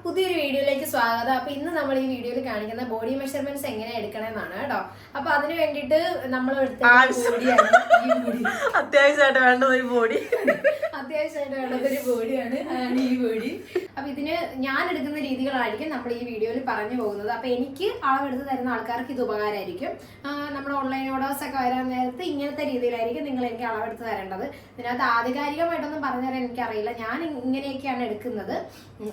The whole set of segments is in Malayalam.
പുതിയൊരു വീഡിയോയിലേക്ക് സ്വാഗതം. അപ്പൊ ഇന്ന് നമ്മൾ ഈ വീഡിയോയിൽ കാണിക്കുന്ന ബോഡി മെഷർമെന്റ്സ് എങ്ങനെ എടുക്കണമെന്നാണ് കേട്ടോ. അപ്പൊ അതിന് വേണ്ടിട്ട് നമ്മൾ അത്യാവശ്യമായിട്ട് വേണ്ടത് ഒരു ബോഡി അത്യാവശ്യമായിട്ട് വേണ്ടതൊരു ബോഡിയാണ് ഈ ബോഡി. അപ്പൊ ഇതിന് ഞാൻ എടുക്കുന്ന രീതികളായിരിക്കും നമ്മൾ ഈ വീഡിയോയിൽ പറഞ്ഞു പോകുന്നത്. അപ്പൊ എനിക്ക് അളവെടുത്ത് തരുന്ന ആൾക്കാർക്ക് ഇത് ഉപകാരമായിരിക്കും. നമ്മുടെ ഓൺലൈൻ ഓർഡേഴ്സ് ഒക്കെ വരാൻ നേരത്ത് ഇങ്ങനത്തെ രീതിയിലായിരിക്കും നിങ്ങൾ എനിക്ക് അളവെടുത്ത് തരേണ്ടത്. ഇതിനകത്ത് ആധികാരികമായിട്ടൊന്നും പറഞ്ഞുതരാൻ എനിക്കറിയില്ല. ഞാൻ ഇങ്ങനെയൊക്കെയാണ് എടുക്കുന്നത്.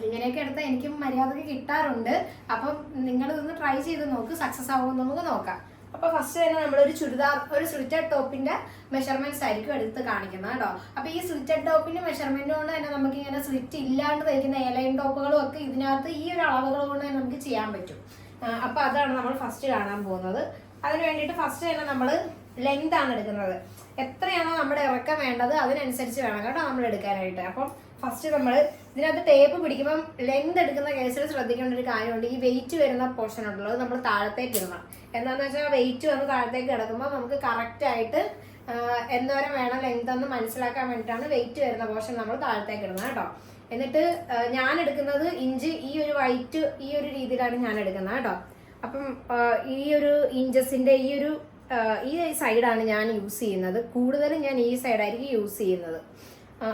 ഇങ്ങനെയൊക്കെ എടുത്താൽ എനിക്കും മര്യാദക്ക് കിട്ടാറുണ്ട്. അപ്പം നിങ്ങൾ ഇതൊന്ന് ട്രൈ ചെയ്ത് നോക്ക്, സക്സസ് ആവുമെന്ന് നമുക്ക് നോക്കാം. അപ്പൊ ഫസ്റ്റ് തന്നെ നമ്മളൊരു ചുരിദാർ, ഒരു സ്ലിറ്റഡ് ടോപ്പിന്റെ മെഷർമെന്റ്സ് ആയിരിക്കും എടുത്ത് കാണിക്കുന്നത് കേട്ടോ. അപ്പൊ ഈ സ്ലിറ്റഡ് ടോപ്പിന്റെ മെഷർമെന്റ് കൊണ്ട് തന്നെ നമുക്ക് ഇങ്ങനെ സ്ലിറ്റ് ഇല്ലാണ്ട് തയ്ക്കുന്ന എയർലൈൻ ടോപ്പുകളും ഒക്കെ ഇതിനകത്ത് ഈ ഒരു അളവുകൾ കൊണ്ട് തന്നെ നമുക്ക് ചെയ്യാൻ പറ്റും. അപ്പൊ അതാണ് നമ്മൾ ഫസ്റ്റ് കാണാൻ പോകുന്നത്. അതിന് വേണ്ടിയിട്ട് ഫസ്റ്റ് തന്നെ നമ്മൾ ലെങ്ത് ആണ് എടുക്കുന്നത്. എത്രയാണോ നമ്മുടെ ഇറക്കം വേണ്ടത് അതിനനുസരിച്ച് വേണം കേട്ടോ നമ്മൾ എടുക്കാനായിട്ട്. അപ്പം ഫസ്റ്റ് നമ്മൾ ഇതിനകത്ത് ടേപ്പ് പിടിക്കുമ്പം ലെങ്ത് എടുക്കുന്ന കേസിൽ ശ്രദ്ധിക്കേണ്ട ഒരു കാര്യമുണ്ട്. ഈ വെയിറ്റ് വരുന്ന പോർഷൻ ഉള്ളത് നമ്മൾ താഴത്തേക്ക് ഇടണം. എന്താണെന്ന് വെച്ചാൽ വെയിറ്റ് വന്ന് താഴത്തേക്ക് കിടക്കുമ്പോൾ നമുക്ക് കറക്റ്റായിട്ട് എന്തോരം വേണം ലെങ്ത് എന്ന് മനസ്സിലാക്കാൻ വേണ്ടിയിട്ടാണ് വെയിറ്റ് വരുന്ന പോർഷൻ നമ്മൾ താഴത്തേക്ക് ഇടുന്നത് കേട്ടോ. എന്നിട്ട് ഞാൻ എടുക്കുന്നത് ഇഞ്ച്, ഈ ഒരു വൈറ്റ് ഈ ഒരു രീതിയിലാണ് ഞാൻ എടുക്കുന്നത് കേട്ടോ. അപ്പം ഈ ഒരു ഇഞ്ചസിന്റെ ഈ സൈഡാണ് ഞാൻ യൂസ് ചെയ്യുന്നത്. കൂടുതലും ഞാൻ ഈ സൈഡായിരിക്കും യൂസ് ചെയ്യുന്നത്.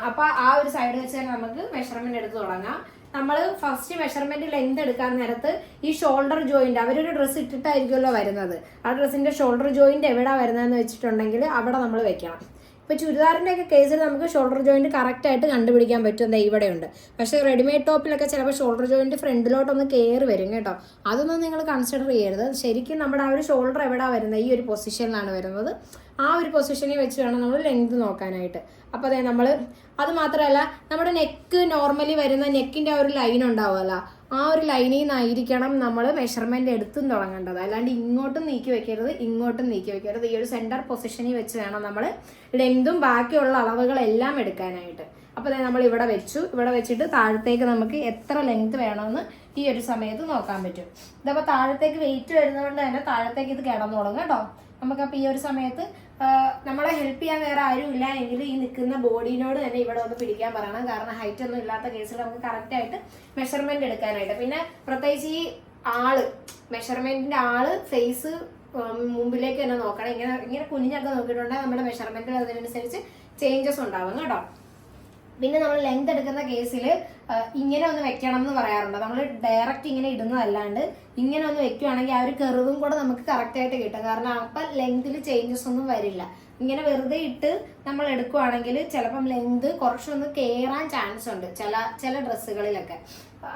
അപ്പൊ ആ ഒരു സൈഡ് വെച്ച് തന്നെ നമുക്ക് മെഷർമെന്റ് എടുത്ത് തുടങ്ങാം. നമ്മൾ ഫസ്റ്റ് മെഷർമെന്റ് ലെങ്ത് എടുക്കാൻ നേരത്ത് ഈ ഷോൾഡർ ജോയിന്റ്, അവരൊരു ഡ്രസ്സ് ഇട്ടിട്ടായിരിക്കുമല്ലോ വരുന്നത്. ആ ഡ്രസ്സിന്റെ ഷോൾഡർ ജോയിന്റ് എവിടെയാണ് വരുന്നതെന്ന് വെച്ചിട്ടുണ്ടെങ്കിൽ അവിടെ നമ്മൾ വെക്കണം. ഇപ്പൊ ചുരിദാറിന്റെ ഒക്കെ കേസിൽ നമുക്ക് ഷോൾഡർ ജോയിന്റ് കറക്റ്റ് ആയിട്ട് കണ്ടുപിടിക്കാൻ പറ്റും. എന്താ ഇവിടെ ഉണ്ട്. പക്ഷെ റെഡിമെയ്ഡ് ടോപ്പിലൊക്കെ ചിലപ്പോൾ ഷോൾഡർ ജോയിന്റ് ഫ്രണ്ടിലോട്ടൊന്ന് കയറി വരും കേട്ടോ. അതൊന്നും നിങ്ങൾ കൺസിഡർ ചെയ്യരുത്. ശരിക്കും നമ്മുടെ ആ ഒരു ഷോൾഡർ എവിടെയാണ് വരുന്നത്, ഈ ഒരു പൊസിഷനിലാണ് വരുന്നത്. ആ ഒരു പൊസിഷനിൽ വെച്ച് വേണം നമ്മൾ ലെങ്ത് നോക്കാനായിട്ട്. അപ്പോൾ അതെ നമ്മൾ അത് മാത്രമല്ല, നമ്മുടെ നെക്ക് നോർമലി വരുന്ന നെക്കിൻ്റെ ആ ഒരു ലൈൻ ഉണ്ടാവുമല്ലോ, ആ ഒരു ലൈനിൽ നിന്നായിരിക്കണം നമ്മൾ മെഷർമെന്റ് എടുത്തും തുടങ്ങേണ്ടത്. അല്ലാണ്ട് ഇങ്ങോട്ടും നീക്കി വെക്കരുത്, ഇങ്ങോട്ടും നീക്കി വെക്കരുത്. ഈ ഒരു സെന്റർ പൊസിഷനിൽ വെച്ച് വേണം നമ്മൾ ലെങ്തും ബാക്കിയുള്ള അളവുകളെല്ലാം എടുക്കാനായിട്ട്. അപ്പോൾ നമ്മൾ ഇവിടെ വെച്ചു. ഇവിടെ വെച്ചിട്ട് താഴത്തേക്ക് നമുക്ക് എത്ര ലെങ്ത് വേണമെന്ന് ഈ ഒരു സമയത്ത് നോക്കാൻ പറ്റും. ഇതപ്പോൾ താഴത്തേക്ക് വെയിറ്റ് വരുന്നതുകൊണ്ട് തന്നെ താഴത്തേക്ക് ഇത് കിടന്നോളും കേട്ടോ. നമുക്കപ്പോൾ ഈ ഒരു സമയത്ത് നമ്മളെ ഹെൽപ്പ് ചെയ്യാൻ വേറെ ആരും ഇല്ല എങ്കിൽ ഈ നിൽക്കുന്ന ബോഡീനോട് തന്നെ ഇവിടെ ഒന്ന് പിടിക്കാൻ പറയണം. കാരണം ഹൈറ്റ് ഒന്നും ഇല്ലാത്ത കേസിൽ നമുക്ക് കറക്റ്റായിട്ട് മെഷർമെന്റ് എടുക്കാനായിട്ട്. പിന്നെ പ്രത്യേകിച്ച് ഈ മെഷർമെന്റിന്റെ ഫേസ് മുമ്പിലേക്ക് തന്നെ നോക്കണം. ഇങ്ങനെ കുനിഞ്ഞൊക്കെ നോക്കിയിട്ടുണ്ടെങ്കിൽ നമ്മുടെ മെഷർമെന്റിൽ അതിനനുസരിച്ച് ചേഞ്ചസ് ഉണ്ടാവും കേട്ടോ. പിന്നെ നമ്മൾ ലെങ്ത് എടുക്കുന്ന കേസിൽ ഇങ്ങനെ ഒന്ന് വെക്കണം എന്ന് പറയാറുണ്ട്. നമ്മൾ ഡയറക്റ്റ് ഇങ്ങനെ ഇടുന്നതല്ലാണ്ട് ഇങ്ങനെ ഒന്ന് വെക്കുകയാണെങ്കിൽ ആ ഒരു കെറുവും കൂടെ നമുക്ക് കറക്റ്റായിട്ട് കിട്ടും. കാരണം അപ്പം ലെങ്തിൽ ചേഞ്ചസ് ഒന്നും വരില്ല. ഇങ്ങനെ വെറുതെ ഇട്ട് നമ്മൾ എടുക്കുവാണെങ്കിൽ ചിലപ്പം ലെങ്ത് കുറച്ചൊന്ന് കയറാൻ ചാൻസ് ഉണ്ട് ചില ഡ്രസ്സുകളിലൊക്കെ.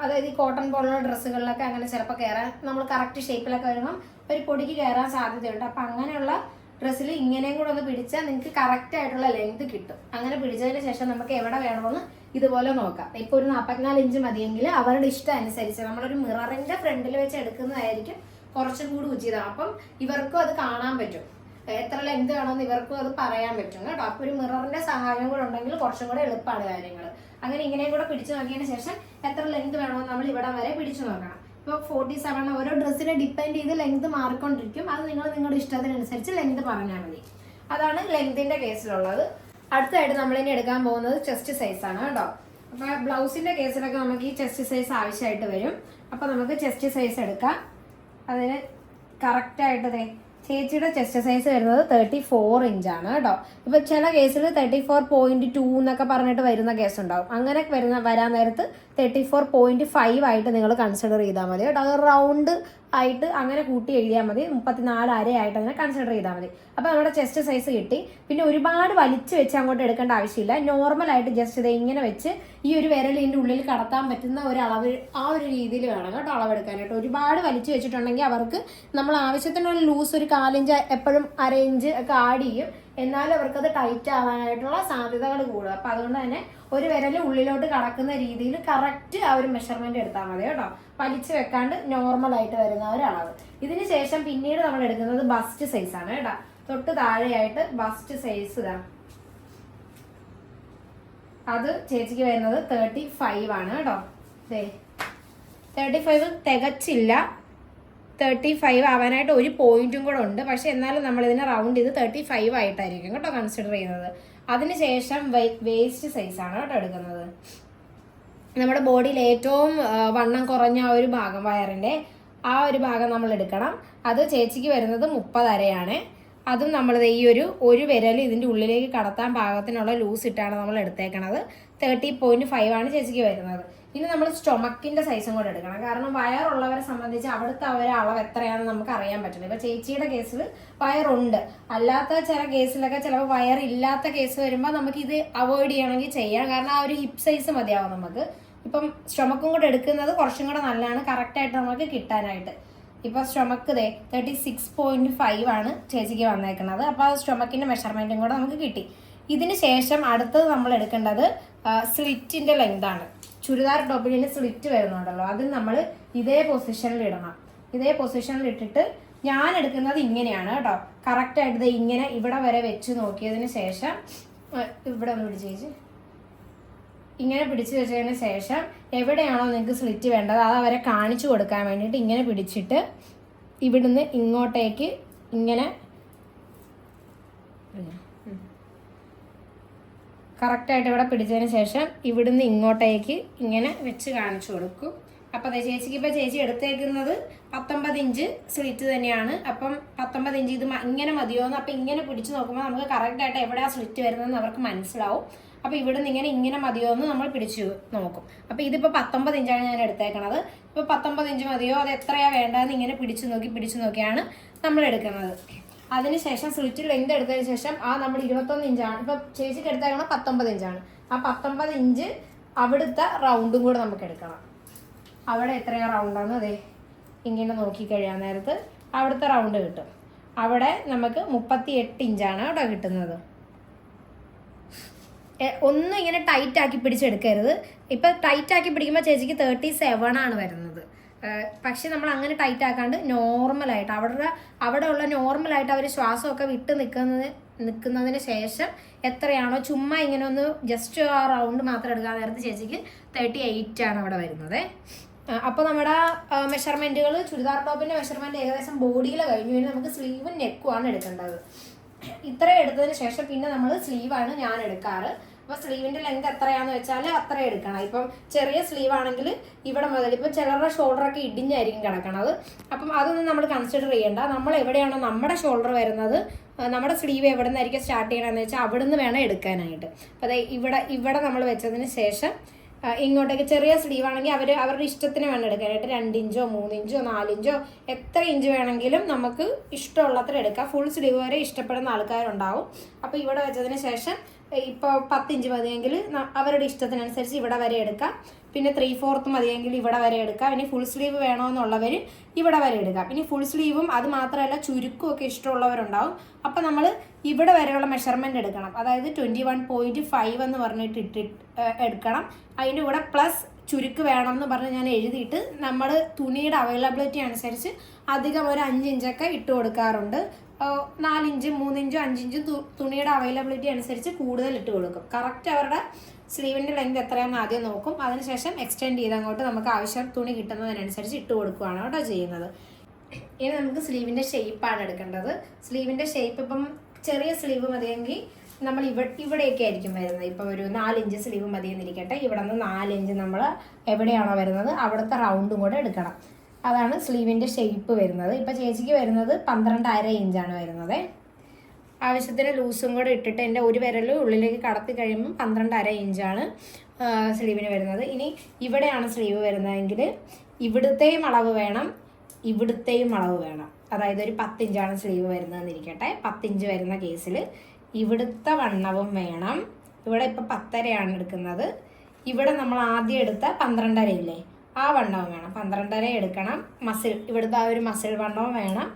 അതായത് ഈ കോട്ടൺ പോലുള്ള ഡ്രസ്സുകളിലൊക്കെ അങ്ങനെ ചിലപ്പോൾ കയറാൻ, നമ്മൾ കറക്റ്റ് ഷേപ്പിലൊക്കെ വരുമ്പം ഒരു പൊടിക്ക് കയറാൻ സാധ്യതയുണ്ട്. അപ്പം അങ്ങനെയുള്ള ഡ്രസ്സിൽ ഇങ്ങനെയും കൂടെ ഒന്ന് പിടിച്ചാൽ നിങ്ങൾക്ക് കറക്റ്റ് ആയിട്ടുള്ള ലെങ്ത് കിട്ടും. അങ്ങനെ പിടിച്ചതിന് ശേഷം നമുക്ക് എവിടെ വേണമെന്ന് ഇതുപോലെ നോക്കാം. ഇപ്പോൾ ഒരു 44 ഇഞ്ച് മതിയെങ്കിൽ അവരുടെ ഇഷ്ടം അനുസരിച്ച് നമ്മളൊരു മിററിന്റെ ഫ്രണ്ടിൽ വെച്ച് എടുക്കുന്നതായിരിക്കും കുറച്ചും കൂടി ഉചിതം. അപ്പം ഇവർക്കും അത് കാണാൻ പറ്റും, എത്ര ലെങ്ത് വേണമെന്ന് ഇവർക്കും അത് പറയാൻ പറ്റും കേട്ടോ. അപ്പോൾ ഒരു മിററിന്റെ സഹായം കൂടെ ഉണ്ടെങ്കിൽ കുറച്ചും കൂടെ എളുപ്പമാണ് കാര്യങ്ങൾ. അങ്ങനെ ഇങ്ങനെയും കൂടെ പിടിച്ചു നോക്കിയതിന് ശേഷം എത്ര ലെങ്ത് വേണമെന്ന് നമ്മൾ ഇവിടെ വരെ പിടിച്ചു നോക്കണം. ഇപ്പോൾ 47 ഓരോ ഡ്രസ്സിനെ ഡിപ്പെൻഡ് ചെയ്ത് ലെങ്ത് മാറിക്കൊണ്ടിരിക്കും. അത് നിങ്ങൾ നിങ്ങളുടെ ഇഷ്ടത്തിനനുസരിച്ച് ലെങ്ത് പറഞ്ഞാൽ മതി. അതാണ് ലെങ്തിന്റെ കേസിലുള്ളത്. അടുത്തായിട്ട് നമ്മളിനി എടുക്കാൻ പോകുന്നത് ചെസ്റ്റ് സൈസ് ആണ് കേട്ടോ. അപ്പോൾ ബ്ലൗസിന്റെ കേസിലൊക്കെ നമുക്ക് ഈ ചെസ്റ്റ് സൈസ് ആവശ്യമായിട്ട് വരും. അപ്പോൾ നമുക്ക് ചെസ്റ്റ് സൈസ് എടുക്കാം. അതിന് കറക്റ്റായിട്ട് ചേച്ചിയുടെ ചെസ്റ്റ് സൈസ് വരുന്നത് 34 ഇഞ്ചാണ് കേട്ടോ. ഇപ്പൊ ചില കേസിൽ 34.2 എന്നൊക്കെ പറഞ്ഞിട്ട് വരുന്ന കേസ് ഉണ്ടാവും. അങ്ങനെ വരാൻ നേരത്ത് 34.5 ആയിട്ട് നിങ്ങൾ കൺസിഡർ ചെയ്താൽ മതി കേട്ടോ. അത് റൗണ്ട് ആയിട്ട് അങ്ങനെ കൂട്ടി എഴുതിയാൽ മതി. 34 അരയായിട്ട് അങ്ങനെ കൺസിഡർ ചെയ്താൽ മതി. അപ്പോൾ നമ്മുടെ ചെസ്റ്റ് സൈസ് കിട്ടി. പിന്നെ ഒരുപാട് വലിച്ചു വെച്ച് അങ്ങോട്ട് എടുക്കേണ്ട ആവശ്യമില്ല. നോർമലായിട്ട് ജസ്റ്റ് ഇത് ഇങ്ങനെ വെച്ച് ഈ ഒരു വിരലിൻ്റെ ഉള്ളിൽ കടത്താൻ പറ്റുന്ന ഒരു അളവ്, ആ ഒരു രീതിയിൽ വേണം കേട്ടോ അളവെടുക്കാനായിട്ട്. ഒരുപാട് വലിച്ചു വെച്ചിട്ടുണ്ടെങ്കിൽ അവർക്ക് നമ്മൾ ആവശ്യത്തിനുള്ള ലൂസ് ഒരു 4 ഇഞ്ച് എപ്പോഴും 1/2 ഇഞ്ച് ഒക്കെ ആഡ് ചെയ്യും. എന്നാലും അവർക്കത് ടൈറ്റ് ആവാനായിട്ടുള്ള സാധ്യതകൾ കൂടും. അപ്പം അതുകൊണ്ട് തന്നെ ഒരു വിരൽ ഉള്ളിലോട്ട് കടക്കുന്ന രീതിയിൽ കറക്റ്റ് ആ ഒരു മെഷർമെന്റ് എടുത്താൽ മതി കേട്ടോ. വലിച്ചു വെക്കാണ്ട് നോർമലായിട്ട് വരുന്ന ഒരളവ്. ഇതിന് ശേഷം പിന്നീട് നമ്മൾ എടുക്കുന്നത് ബസ്റ്റ് സൈസ് ആണ് കേട്ടോ. തൊട്ട് താഴെയായിട്ട് ബസ്റ്റ് സൈസ് ഇതാ, അത് ചേച്ചിക്ക് വരുന്നത് 35 ആണ് കേട്ടോ. 35 തികച്ചില്ല, 35 ആവാനായിട്ട് ഒരു പോയിന്റും കൂടെ ഉണ്ട്. പക്ഷെ എന്നാലും നമ്മൾ ഇതിനെ റൗണ്ട് ചെയ്ത് 35 ആയിട്ടായിരിക്കും കേട്ടോ കൺസിഡർ ചെയ്യുന്നത്. അതിനുശേഷം വേസ്റ്റ് സൈസാണ് കേട്ടോ എടുക്കുന്നത്. നമ്മുടെ ബോഡിയിൽ ഏറ്റവും വണ്ണം കുറഞ്ഞ ആ ഒരു ഭാഗം വയറിൻ്റെ ആ ഒരു ഭാഗം നമ്മൾ എടുക്കണം. അത് ചേച്ചിക്ക് വരുന്നത് 30 അരയാണ്. അതും നമ്മൾ ഈ ഒരു വിരൽ ഇതിൻ്റെ ഉള്ളിലേക്ക് കടത്താൻ പാകത്തിനുള്ള ലൂസ് ഇട്ടാണ് നമ്മൾ എടുത്തേക്കണത്. 30.5 ആണ് ചേച്ചിക്ക് വരുന്നത്. ഇനി നമ്മൾ സ്റ്റൊമക്കിൻ്റെ സൈസും കൂടെ എടുക്കണം. കാരണം വയറുള്ളവരെ സംബന്ധിച്ച് അവിടുത്തെ ഒരു അളവ് എത്രയാണെന്ന് നമുക്ക് അറിയാൻ പറ്റില്ല. ഇപ്പോൾ ചേച്ചിയുടെ കേസിൽ വയറുണ്ട്, അല്ലാത്ത ചില കേസിലൊക്കെ ചിലപ്പോൾ വയറില്ലാത്ത കേസ് വരുമ്പോൾ നമുക്ക് ഇത് അവോയ്ഡ് ചെയ്യണമെങ്കിൽ ചെയ്യാം. കാരണം ആ ഒരു ഹിപ്പ് സൈസ് മതിയാവും നമുക്ക്. ഇപ്പം സ്റ്റൊമക്കും കൂടെ എടുക്കുന്നത് കുറച്ചും കൂടെ നല്ലതാണ് കറക്റ്റായിട്ട് നമുക്ക് കിട്ടാനായിട്ട്. ഇപ്പോൾ സ്റ്റൊമക്ക് 36.5 ആണ് ചേച്ചിക്ക് വന്നേക്കുന്നത്. അപ്പോൾ ആ സ്റ്റൊമക്കിൻ്റെ മെഷർമെൻറ്റും കൂടെ നമുക്ക് കിട്ടി. ഇതിന് ശേഷം അടുത്തത് നമ്മൾ എടുക്കേണ്ടത് സ്ലിറ്റിൻ്റെ ലെങ്താണ്. ചുരിദാർ ടോപ്പിന് സ്ലിറ്റ് വരുന്നുണ്ടല്ലോ, അത് നമ്മൾ ഇതേ പൊസിഷനിൽ ഇടണം. ഇതേ പൊസിഷനിൽ ഇട്ടിട്ട് ഞാൻ എടുക്കുന്നത് ഇങ്ങനെയാണ് കേട്ടോ. കറക്റ്റായിട്ട് ഇങ്ങനെ ഇവിടെ വരെ വെച്ച് നോക്കിയതിന് ശേഷം ഇവിടെ ഒന്ന് പിടിച്ചേച്ച് ഇങ്ങനെ പിടിച്ചു വെച്ചതിന് ശേഷം എവിടെയാണോ നിങ്ങൾക്ക് സ്ലിറ്റ് വേണ്ടത് അത് അവരെ കാണിച്ചു കൊടുക്കാൻ വേണ്ടിയിട്ട് ഇങ്ങനെ പിടിച്ചിട്ട് ഇവിടുന്ന് ഇങ്ങോട്ടേക്ക് ഇങ്ങനെ കറക്റ്റായിട്ട് ഇവിടെ പിടിച്ചതിന് ശേഷം ഇവിടുന്ന് ഇങ്ങോട്ടേക്ക് ഇങ്ങനെ വെച്ച് കാണിച്ചു കൊടുക്കും. അപ്പോൾ അതെ ചേച്ചിക്ക് ഇപ്പോൾ ചേച്ചി എടുത്തേക്കുന്നത് 19 ഇഞ്ച് സ്ലിറ്റ് തന്നെയാണ്. അപ്പം 19 ഇഞ്ച് ഇത് ഇങ്ങനെ മതിയോന്ന് അപ്പം ഇങ്ങനെ പിടിച്ച് നോക്കുമ്പോൾ നമുക്ക് കറക്റ്റായിട്ട് എവിടെയാണ് സ്ലിറ്റ് വരുന്നതെന്ന് അവർക്ക് മനസ്സിലാവും. അപ്പോൾ ഇവിടുന്ന് ഇങ്ങനെ മതിയോ എന്ന് നമ്മൾ പിടിച്ചു നോക്കും. അപ്പോൾ ഇതിപ്പോൾ 19 ഇഞ്ചാണ് ഞാൻ എടുത്തേക്കണത്. ഇപ്പോൾ 19 ഇഞ്ച് മതിയോ അത് എത്രയാണ് വേണ്ടതെന്ന് ഇങ്ങനെ പിടിച്ചു നോക്കിയാണ് നമ്മൾ എടുക്കുന്നത്. അതിനുശേഷം സ്ലിറ്റ് ലെങ്ത് എടുത്തതിന് ശേഷം നമ്മൾ 21 ഇഞ്ചാണ് ഇപ്പോൾ ചേച്ചിക്ക് എടുത്തേക്കണം 19 ഇഞ്ചാണ്. ആ 19 ഇഞ്ച് അവിടുത്തെ റൗണ്ടും കൂടെ നമുക്ക് എടുക്കണം. അവിടെ എത്രയാണ് റൗണ്ടാണ് അതെ ഇങ്ങനെ നോക്കിക്കഴിയാൻ നേരത്ത് അവിടുത്തെ റൗണ്ട് കിട്ടും. അവിടെ നമുക്ക് 38 ഇഞ്ചാണ് അവിടെ കിട്ടുന്നത്. ഒന്നും ഇങ്ങനെ ടൈറ്റാക്കി പിടിച്ചെടുക്കരുത്. ഇപ്പം ടൈറ്റാക്കി പിടിക്കുമ്പോൾ ചേച്ചിക്ക് 37 ആണ് വരുന്നത്. പക്ഷെ നമ്മൾ അങ്ങനെ ടൈറ്റ് ആക്കാണ്ട് നോർമലായിട്ട് അവിടെ ഉള്ള നോർമലായിട്ട് അവർ ശ്വാസമൊക്കെ വിട്ട് നിൽക്കുന്നതിന് ശേഷം എത്രയാണോ ചുമ്മാ ഇങ്ങനെ ഒന്ന് ജസ്റ്റ് ആ റൗണ്ട് മാത്രം എടുക്കാൻ നേരത്ത് ചേച്ചിക്ക് 38 ആണ് അവിടെ വരുന്നത്. അപ്പോൾ നമ്മുടെ മെഷർമെൻറ്റുകൾ ചുരിദാർ ടോപ്പിൻ്റെ മെഷർമെൻറ്റ് ഏകദേശം ബോഡിയിൽ കഴിഞ്ഞു കഴിഞ്ഞാൽ നമുക്ക് സ്ലീവും നെക്കുമാണ് എടുക്കേണ്ടത്. ഇത്രയും എടുത്തതിന് ശേഷം പിന്നെ നമ്മൾ സ്ലീവാണ് ഞാൻ എടുക്കാറ്. അപ്പോൾ സ്ലീവിൻ്റെ ലെങ്ത് എത്രയാണെന്ന് വെച്ചാൽ അത്ര എടുക്കണം. ഇപ്പം ചെറിയ സ്ലീവ് ആണെങ്കിൽ ഇവിടെ മുതൽ ഇപ്പം ചിലരുടെ ഷോൾഡറൊക്കെ ഇടിഞ്ഞായിരിക്കും കിടക്കണത്. അപ്പം അതൊന്നും നമ്മൾ കൺസിഡർ ചെയ്യേണ്ട. നമ്മൾ എവിടെയാണോ നമ്മുടെ ഷോൾഡർ വരുന്നത് നമ്മുടെ സ്ലീവ് എവിടെ നിന്നായിരിക്കും സ്റ്റാർട്ട് ചെയ്യണമെന്ന് വെച്ചാൽ അവിടെ നിന്ന് വേണം എടുക്കാനായിട്ട്. അപ്പോൾ ഇവിടെ നമ്മൾ വെച്ചതിന് ശേഷം ഇങ്ങോട്ടേക്ക് ചെറിയ സ്ലീവ് ആണെങ്കിൽ അവരുടെ ഇഷ്ടത്തിന് വേണം എടുക്കാനായിട്ട്. 2 ഇഞ്ചോ 3 ഇഞ്ചോ 4 ഇഞ്ചോ എത്ര ഇഞ്ച് വേണമെങ്കിലും നമുക്ക് ഇഷ്ടമുള്ളത്ര എടുക്കാം. ഫുൾ സ്ലീവ് വരെ ഇഷ്ടപ്പെടുന്ന ആൾക്കാരുണ്ടാവും. അപ്പോൾ ഇവിടെ വെച്ചതിന് ശേഷം ഇപ്പോൾ 10 ഇഞ്ച് മതിയെങ്കിൽ അവരുടെ ഇഷ്ടത്തിനനുസരിച്ച് ഇവിടെ വരെ എടുക്കാം. പിന്നെ 3/4 മതിയെങ്കിൽ ഇവിടെ വരെ എടുക്കാം. ഇനി ഫുൾ സ്ലീവ് വേണമെന്നുള്ളവർ ഇവിടെ വരെ എടുക്കാം. ഇനി ഫുൾ സ്ലീവും അത് മാത്രമല്ല ചുരുക്കവും ഒക്കെ ഇഷ്ടമുള്ളവരുണ്ടാവും. അപ്പോൾ നമ്മൾ ഇവിടെ വരെയുള്ള മെഷർമെൻറ്റ് എടുക്കണം. അതായത് 21.5 എന്ന് പറഞ്ഞിട്ട് എടുക്കണം. അതിൻ്റെ കൂടെ പ്ലസ് ചുരുക്ക് വേണമെന്ന് പറഞ്ഞ് ഞാൻ എഴുതിയിട്ട് നമ്മൾ തുണിയുടെ അവൈലബിലിറ്റി അനുസരിച്ച് അധികം ഒരു 5 ഇഞ്ചൊക്കെ ഇട്ട് കൊടുക്കാറുണ്ട്. 4 ഇഞ്ച് 3 ഇഞ്ചും 5 ഇഞ്ചും തുണിയുടെ അവൈലബിലിറ്റി അനുസരിച്ച് കൂടുതൽ ഇട്ട് കൊടുക്കും. കറക്റ്റ് അവരുടെ സ്ലീവിൻ്റെ ലെങ്ത് എത്രയാണെന്ന് ആദ്യം നോക്കും. അതിനുശേഷം എക്സ്റ്റെൻഡ് ചെയ്ത് അങ്ങോട്ട് നമുക്ക് ആവശ്യം തുണി കിട്ടുന്നതിനനുസരിച്ച് ഇട്ട് കൊടുക്കുകയാണ് കേട്ടോ ചെയ്യുന്നത്. ഇനി നമുക്ക് സ്ലീവിൻ്റെ ഷേപ്പാണ് എടുക്കേണ്ടത്. സ്ലീവിൻ്റെ ഷേപ്പ് ഇപ്പം ചെറിയ സ്ലീവ് മതിയെങ്കിൽ നമ്മൾ ഇവിടെയൊക്കെ ആയിരിക്കും വരുന്നത്. ഇപ്പോൾ ഒരു 4 ഇഞ്ച് സ്ലീവ് മതിയെന്നിരിക്കട്ടെ. ഇവിടെ നിന്ന് 4 ഇഞ്ച് നമ്മൾ എവിടെയാണോ വരുന്നത് അവിടുത്തെ റൗണ്ടും കൂടെ എടുക്കണം. അതാണ് സ്ലീവിൻ്റെ ഷേപ്പ് വരുന്നത്. ഇപ്പോൾ ചേച്ചിക്ക് വരുന്നത് 12.5 ഇഞ്ചാണ് വരുന്നത്. ആവശ്യത്തിന് ലൂസും കൂടെ ഇട്ടിട്ട് എൻ്റെ ഒരു വിരൽ ഉള്ളിലേക്ക് കടത്തി കഴിയുമ്പോൾ 12.5 ഇഞ്ചാണ് സ്ലീവിന് വരുന്നത്. ഇനി ഇവിടെയാണ് സ്ലീവ് വരുന്നതെങ്കിൽ ഇവിടുത്തെയും അളവ് വേണം, ഇവിടുത്തെയും അളവ് വേണം. അതായത് ഒരു 10 ഇഞ്ചാണ് സ്ലീവ് വരുന്നതെന്നിരിക്കട്ടെ. 10 ഇഞ്ച് വരുന്ന കേസിൽ ഇവിടുത്തെ വണ്ണവും വേണം. ഇവിടെ ഇപ്പോൾ 10.5 എടുക്കുന്നത്. ഇവിടെ നമ്മൾ ആദ്യം എടുത്ത 12.5 ഇല്ലേ ആ വണ്ണവും വേണം. 12.5 എടുക്കണം. ഇവിടുത്തെ ആ ഒരു മസിൽ വണ്ണവും വേണം,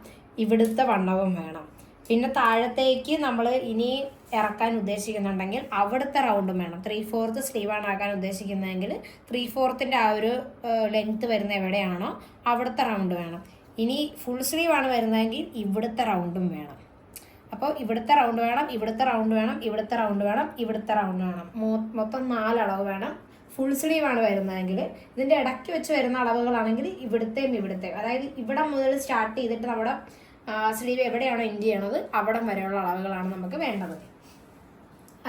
ഇവിടുത്തെ വണ്ണവും വേണം. പിന്നെ താഴത്തേക്ക് നമ്മൾ ഇനി ഇറക്കാൻ ഉദ്ദേശിക്കുന്നുണ്ടെങ്കിൽ അവിടുത്തെ റൗണ്ടും വേണം. 3/4 സ്ലീവാണ് ആക്കാൻ ഉദ്ദേശിക്കുന്നതെങ്കിൽ 3/4 ആ ഒരു ലെങ്ത്ത് വരുന്ന എവിടെയാണോ അവിടുത്തെ റൗണ്ട് വേണം. ഇനി ഫുൾ സ്ലീവാണ് വരുന്നതെങ്കിൽ ഇവിടുത്തെ റൗണ്ടും വേണം. അപ്പോൾ ഇവിടുത്തെ റൗണ്ട് വേണം, ഇവിടുത്തെ റൗണ്ട് വേണം, ഇവിടുത്തെ റൗണ്ട് വേണം, ഇവിടുത്തെ റൗണ്ട് വേണം. മൊത്തം 4 അളവ് വേണം. ഫുൾ സ്ലീവാണ് വരുന്നതെങ്കിൽ ഇതിൻ്റെ ഇടയ്ക്ക് വെച്ച് വരുന്ന അളവുകളാണെങ്കിൽ ഇവിടുത്തെയും അതായത് ഇവിടെ മുതൽ സ്റ്റാർട്ട് ചെയ്തിട്ട് നമ്മുടെ സ്ലീവ് എവിടെയാണോ എൻഡ് ചെയ്യണത് അവിടം വരെയുള്ള അളവുകളാണ് നമുക്ക് വേണ്ടത്.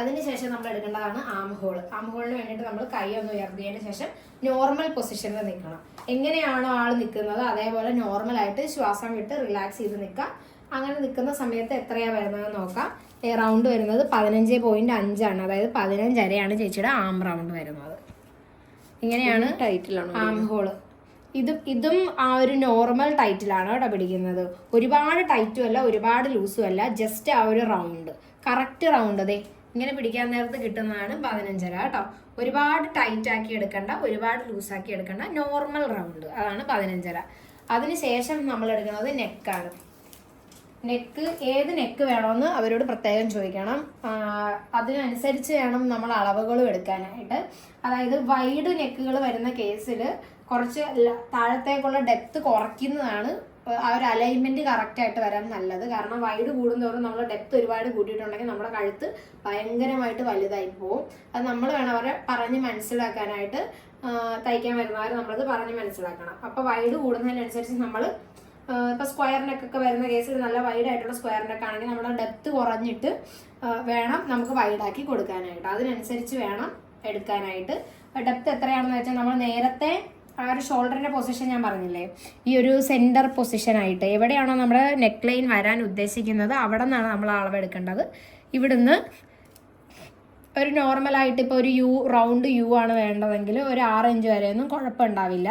അതിനുശേഷം നമ്മൾ എടുക്കേണ്ടതാണ് ആം ഹോൾ. ആം ഹോളിന് വേണ്ടിയിട്ട് നമ്മൾ കൈ ഒന്ന് ഉയർത്തിയതിന് ശേഷം നോർമൽ പൊസിഷനിൽ നിൽക്കണം. എങ്ങനെയാണോ ആൾ നിൽക്കുന്നത് അതേപോലെ നോർമലായിട്ട് ശ്വാസം വിട്ട് റിലാക്സ് ചെയ്ത് നിൽക്കുക. അങ്ങനെ നിൽക്കുന്ന സമയത്ത് എത്രയാണ് വരുന്നത് നോക്കാം. റൗണ്ട് വരുന്നത് 15.5 അതായത് 15 അരയാണ് ചേച്ചിയുടെ ആം റൗണ്ട് വരുന്നത്. ഇങ്ങനെയാണ് ടൈറ്റിലാണ് ആം ഹോള്. ഇതും ആ ഒരു നോർമൽ ടൈറ്റിലാണ് കേട്ടോ പിടിക്കുന്നത്. ഒരുപാട് ടൈറ്റും അല്ല ഒരുപാട് ലൂസും അല്ല, ജസ്റ്റ് ആ ഒരു റൗണ്ട്, കറക്റ്റ് റൗണ്ട് അതെ ഇങ്ങനെ പിടിക്കാൻ നേരത്ത് കിട്ടുന്നതാണ് 15 അര കേട്ടോ. ഒരുപാട് ടൈറ്റ് ആക്കി എടുക്കണ്ട, ഒരുപാട് ലൂസാക്കി എടുക്കണ്ട, നോർമൽ റൗണ്ട്, അതാണ് 15 അര. അതിനുശേഷം നമ്മൾ എടുക്കുന്നത് നെക്കാണ്. നെക്ക് ഏത് നെക്ക് വേണമെന്ന് അവരോട് പ്രത്യേകം ചോദിക്കണം. അതിനനുസരിച്ച് വേണം നമ്മൾ അളവുകളും എടുക്കാനായിട്ട്. അതായത് വൈഡ് നെക്കുകൾ വരുന്ന കേസിൽ കുറച്ച് താഴത്തേക്കുള്ള ഡെപ്ത് കുറയ്ക്കുന്നതാണ് ആ ഒരു അലൈൻമെന്റ് കറക്റ്റായിട്ട് വരാൻ നല്ലത്. കാരണം വൈഡ് കൂടുന്തോറും നമ്മൾ ഡെപ്ത് ഒരുപാട് കൂട്ടിയിട്ടുണ്ടെങ്കിൽ നമ്മുടെ കഴുത്ത് ഭയങ്കരമായിട്ട് വലുതായി പോകും. അത് നമ്മൾ വേണം അവരെ പറഞ്ഞ് മനസ്സിലാക്കാനായിട്ട്. തയ്ക്കാൻ വരുന്നവർ നമ്മളത് പറഞ്ഞ് മനസ്സിലാക്കണം. അപ്പോൾ വൈഡ് കൂടുന്നതിനനുസരിച്ച് നമ്മൾ ഇപ്പോൾ സ്ക്വയർ നെക്കൊക്കെ വരുന്ന കേസിൽ നല്ല വൈഡായിട്ടുള്ള സ്ക്വയർ നെക്ക് ആണെങ്കിൽ നമ്മുടെ ഡെപ്ത് കുറഞ്ഞിട്ട് വേണം നമുക്ക് വൈഡാക്കി കൊടുക്കാനായിട്ട്. അതിനനുസരിച്ച് വേണം എടുക്കാനായിട്ട്. ഡെപ്ത് എത്രയാണെന്ന് വെച്ചാൽ നമ്മൾ നേരത്തെ ആ ഒരു ഷോൾഡറിൻ്റെ പൊസിഷൻ ഞാൻ പറഞ്ഞില്ലേ, ഈ ഒരു സെൻറ്റർ പൊസിഷനായിട്ട് എവിടെയാണോ നമ്മുടെ നെക്ക് ലൈൻ വരാൻ ഉദ്ദേശിക്കുന്നത് അവിടെ നിന്നാണ് നമ്മൾ അളവെടുക്കേണ്ടത്. ഇവിടുന്ന് ഒരു നോർമലായിട്ട് ഇപ്പോൾ ഒരു റൗണ്ട് യു ആണ് വേണ്ടതെങ്കിൽ ഒരു 6 ഇഞ്ച് വരെയൊന്നും കുഴപ്പമുണ്ടാവില്ല.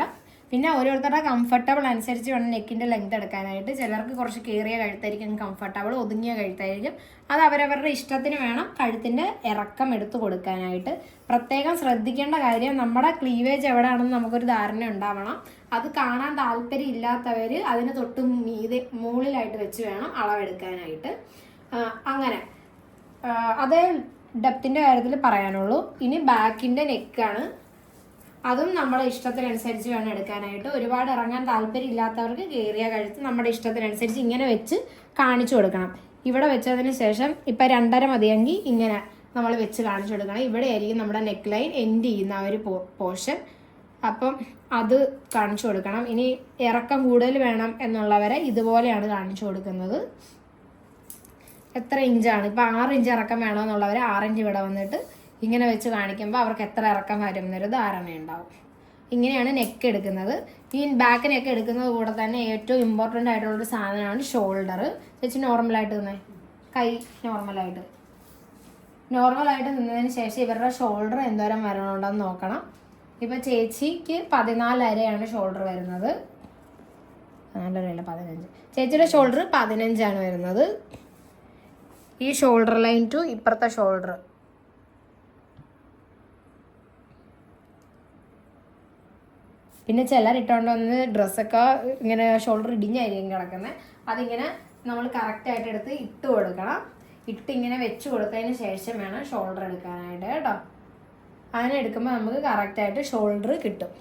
പിന്നെ ഓരോരുത്തരുടെ കംഫർട്ടബിൾ അനുസരിച്ച് വേണം നെക്കിൻ്റെ ലെങ്ത് എടുക്കാനായിട്ട്. ചിലർക്ക് കുറച്ച് കയറിയ കഴുത്തായിരിക്കും കംഫർട്ടബിൾ, ഒതുങ്ങിയ കഴുത്തായിരിക്കും. അത് അവരവരുടെ ഇഷ്ടത്തിന് വേണം കഴുത്തിൻ്റെ ഇറക്കം എടുത്ത് കൊടുക്കാനായിട്ട്. പ്രത്യേകം ശ്രദ്ധിക്കേണ്ട കാര്യം, നമ്മുടെ ക്ലീവേജ് എവിടെയാണെന്ന് നമുക്കൊരു ധാരണ ഉണ്ടാവണം. അത് കാണാൻ താല്പര്യം ഇല്ലാത്തവർ അതിന് തൊട്ട് മുകളിലായിട്ട് വെച്ച് വേണം അളവെടുക്കാനായിട്ട്. അങ്ങനെ അതേ ഡെപ്തിൻ്റെ കാര്യത്തിൽ പറയാനുള്ളൂ. ഇനി ബാക്കിൻ്റെ നെക്കാണ്. അതും നമ്മുടെ ഇഷ്ടത്തിനനുസരിച്ച് വേണം എടുക്കാനായിട്ട്. ഒരുപാട് ഇറങ്ങാൻ താല്പര്യം ഇല്ലാത്തവർക്ക് കയറിയ കഴുത്ത് നമ്മുടെ ഇഷ്ടത്തിനനുസരിച്ച് ഇങ്ങനെ വെച്ച് കാണിച്ചു കൊടുക്കണം. ഇവിടെ വെച്ചതിന് ശേഷം ഇപ്പം 2.5 മതിയെങ്കിൽ ഇങ്ങനെ നമ്മൾ വെച്ച് കാണിച്ചു കൊടുക്കണം. ഇവിടെ ആയിരിക്കും നമ്മുടെ നെക്ക് ലൈൻ എൻഡ് ചെയ്യുന്ന ആ ഒരു പോർഷൻ. അപ്പം അത് കാണിച്ചു കൊടുക്കണം. ഇനി ഇറക്കം കൂടുതൽ വേണം എന്നുള്ളവരെ ഇതുപോലെയാണ് കാണിച്ചു കൊടുക്കുന്നത്. എത്ര ഇഞ്ചാണ് ഇപ്പോൾ 6 ഇഞ്ച് ഇറക്കം വേണമെന്നുള്ളവർ 6 ഇഞ്ച് ഇവിടെ വന്നിട്ട് ഇങ്ങനെ വെച്ച് കാണിക്കുമ്പോൾ അവർക്ക് എത്ര ഇറക്കം വരും എന്നൊരു ധാരണ ഉണ്ടാവും. ഇങ്ങനെയാണ് നെക്ക് എടുക്കുന്നത്. ഈ ബാക്ക് നെക്ക് എടുക്കുന്നത് കൂടെ തന്നെ ഏറ്റവും ഇമ്പോർട്ടൻ്റ് ആയിട്ടുള്ളൊരു സാധനമാണ് ഷോൾഡർ. ചേച്ചി നോർമലായിട്ട് നിന്നേ, കൈ നോർമലായിട്ട് നിന്നതിന് ശേഷം ഇവരുടെ ഷോൾഡർ എന്തോരം വരണമുണ്ടെന്ന് നോക്കണം. ഇപ്പോൾ ചേച്ചിക്ക് 14 അരയാണ് ഷോൾഡർ വരുന്നത്. 14 അല്ല 15. ചേച്ചിയുടെ ഷോൾഡർ 15 വരുന്നത്. ഈ ഷോൾഡർ ലൈൻ ടു ഇപ്പുറത്തെ ഷോൾഡർ പിന്നെ ചിലർ ഇട്ടുകൊണ്ട് വന്ന് ഡ്രസ്സൊക്കെ ഇങ്ങനെ ഷോൾഡർ ഇടിഞ്ഞായിരിക്കും കിടക്കുന്നത്. അതിങ്ങനെ നമ്മൾ കറക്റ്റായിട്ട് എടുത്ത് ഇട്ട് കൊടുക്കണം. ഇങ്ങനെ വെച്ച് കൊടുത്തതിന് ശേഷം വേണം ഷോൾഡർ എടുക്കാനായിട്ട് കേട്ടോ. അങ്ങനെ എടുക്കുമ്പോൾ നമുക്ക് കറക്റ്റായിട്ട് ഷോൾഡർ കിട്ടും.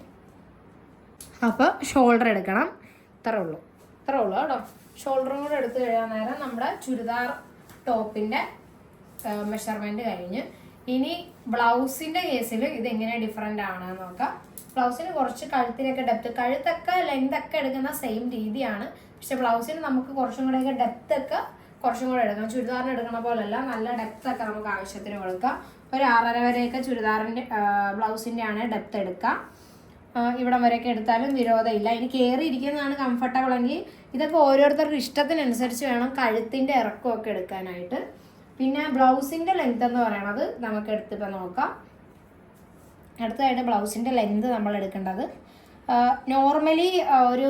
അപ്പോൾ ഷോൾഡർ എടുക്കണം. ഇത്രേ ഉള്ളൂ കേട്ടോ. ഷോൾഡറും കൂടെ എടുത്ത് കഴിയാൻ നേരം നമ്മുടെ ചുരിദാർ ടോപ്പിൻ്റെ മെഷർമെൻറ്റ് കഴിഞ്ഞ്. ഇനി ബ്ലൗസിൻ്റെ കേസിൽ ഇതെങ്ങനെ ഡിഫറെൻ്റ് ആണെന്ന് നോക്കാം. ബ്ലൗസിന് കുറച്ച് കഴുത്തിനൊക്കെ കഴുത്തൊക്കെ ലെങ്ത് ഒക്കെ എടുക്കുന്ന സെയിം രീതിയാണ്. പക്ഷെ ബ്ലൗസിന് നമുക്ക് കുറച്ചും കൂടെയൊക്കെ ഡെപ്ത്തൊക്കെ കുറച്ചും കൂടെ എടുക്കാം. ചുരിദാറിന് എടുക്കണ പോലെയല്ല, നല്ല ഡെപ്ത്തൊക്കെ നമുക്ക് ആവശ്യത്തിന് കൊടുക്കാം. ഒരു 6.5 വരെയൊക്കെ ചുരിദാറിൻ്റെ ബ്ലൗസിൻ്റെ ആണ് ഡെപ്ത് എടുക്കാം. ഇവിടം വരെയൊക്കെ എടുത്താലും വിരോധമില്ല. ഇനി കയറിയിരിക്കുന്നതാണ് കംഫർട്ടബിൾ എങ്കിൽ ഇതൊക്കെ ഓരോരുത്തരുടെ ഇഷ്ടത്തിനനുസരിച്ച് വേണം കഴുത്തിൻ്റെ ഇറക്കമൊക്കെ എടുക്കാനായിട്ട്. പിന്നെ ബ്ലൗസിൻ്റെ ലെങ്ത് എന്ന് പറയണത് നമുക്ക് എടുത്തിപ്പോൾ നോക്കാം. അടുത്തതായിട്ട് ബ്ലൗസിൻ്റെ ലെങ്ത് നമ്മൾ എടുക്കേണ്ടത് നോർമലി ഒരു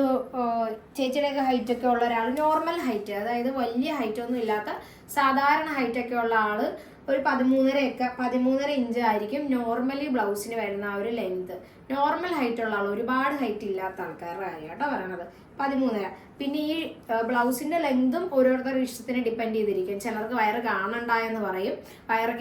ചേച്ചിയുടെയൊക്കെ ഹൈറ്റൊക്കെ ഉള്ള ഒരാൾ, നോർമൽ ഹൈറ്റ്, അതായത് വലിയ ഹൈറ്റൊന്നും ഇല്ലാത്ത സാധാരണ ഹൈറ്റൊക്കെ ഉള്ള ആൾ ഒരു 13 ഇഞ്ച് ആയിരിക്കും നോർമലി ബ്ലൗസിന് വരുന്ന ആ ഒരു ലെങ്ത്. നോർമൽ ഹൈറ്റ് ഉള്ള ആൾ, ഒരുപാട് ഹൈറ്റ് ഇല്ലാത്ത ആൾക്കാരുടെ കാര്യം കേട്ടോ പറയണത്, 13. പിന്നെ ഈ ബ്ലൗസിൻ്റെ ലെങ്തും ഓരോരുത്തരുടെ ഇഷ്ടത്തിന് ഡിപ്പെൻഡ് ചെയ്തിരിക്കും. ചിലർക്ക് വയറ് കാണണ്ടായെന്ന് പറയും, വയറ്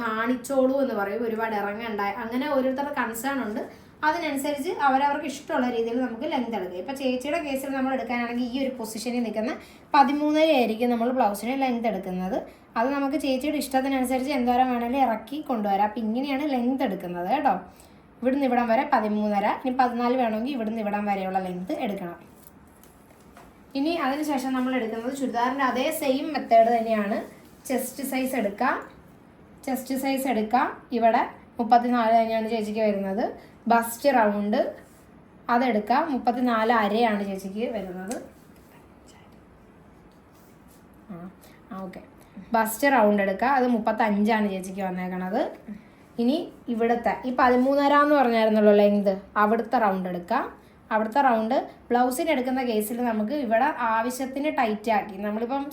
കാണിച്ചോളൂ എന്ന് പറയും, ഒരുപാട് ഇറങ്ങണ്ടായ, അങ്ങനെ ഓരോരുത്തരുടെ കൺസേൺ ഉണ്ട്. അതിനനുസരിച്ച് അവരവർക്ക് ഇഷ്ടമുള്ള രീതിയിൽ നമുക്ക് ലെങ്ത് എടുക്കുക. ഇപ്പോൾ ചേച്ചിയുടെ കേസിൽ നമ്മൾ എടുക്കാനാണെങ്കിൽ ഈ ഒരു പൊസിഷനിൽ നിൽക്കുന്ന 13 ആയിരിക്കും നമ്മൾ ബ്ലൗസിന് ലെങ്ത് എടുക്കുന്നത്. അത് നമുക്ക് ചേച്ചിയുടെ ഇഷ്ടത്തിനനുസരിച്ച് എന്തോരം വേണമെങ്കിലും ഇറക്കി കൊണ്ടുവരാം. അപ്പം ഇങ്ങനെയാണ് ലെങ്ത് എടുക്കുന്നത് കേട്ടോ. ഇവിടുന്ന് ഇവിടം വരെ 13.5, ഇനി 14 വേണമെങ്കിൽ ഇവിടുന്ന് ഇവിടം വരെയുള്ള ലെങ്ത് എടുക്കണം. ഇനി അതിനുശേഷം നമ്മൾ എടുക്കുന്നത് ചുരിദാറിൻ്റെ അതേ സെയിം മെത്തേഡ് തന്നെയാണ്. ചെസ്റ്റ് സൈസ് എടുക്കാം. ചെസ്റ്റ് സൈസ് എടുക്കാം. ഇവിടെ 34 തന്നെയാണ് ചേച്ചിക്ക് വരുന്നത്. Bus round അതെടുക്കാം. 34 അരയാണ് ചേച്ചിക്ക് വരുന്നത്. ഓക്കെ, ബസ്റ്റ് റൗണ്ട് എടുക്കുക. അത് 35ആണ് ചേച്ചിക്ക് വന്നേക്കണത്. ഇനി ഇവിടുത്തെ ഈ 13.5 എന്ന് പറഞ്ഞായിരുന്നല്ലോ ലെങ്ത്, അവിടുത്തെ റൗണ്ട് എടുക്കുക. അവിടുത്തെ റൗണ്ട് ബ്ലൗസിന് എടുക്കുന്ന കേസിൽ നമുക്ക് ഇവിടെ ആവശ്യത്തിന് ടൈറ്റ് ആക്കി, നമ്മളിപ്പം